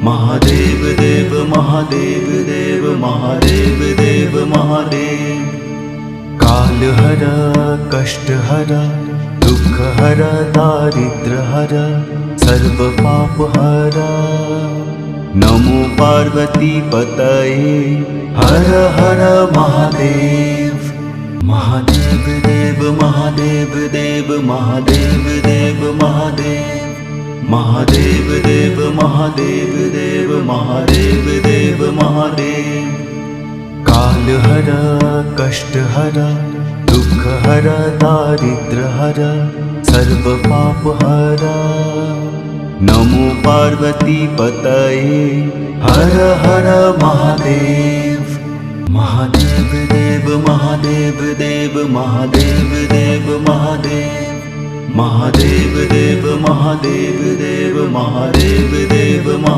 महादेव देव महादेव देव महादेव देव महादेव। काल हर कष्ट हर दुख हर दारिद्र हर सर्व पाप हर। नमो पार्वती पतये हर हर महादेव। महादेव देव महादेव देव महादेव देव महादेव। महादेव देव महादेव देव महादेव देव महादेव। काल हर कष्ट हर दुख हर दारिद्र हर सर्व पाप हर। नमो पार्वती पतये हर हर महादेव। महादेव देव महादेव देव महादेव देव महादेव। महादेव देव महादेव देव महादेव देव महादेव।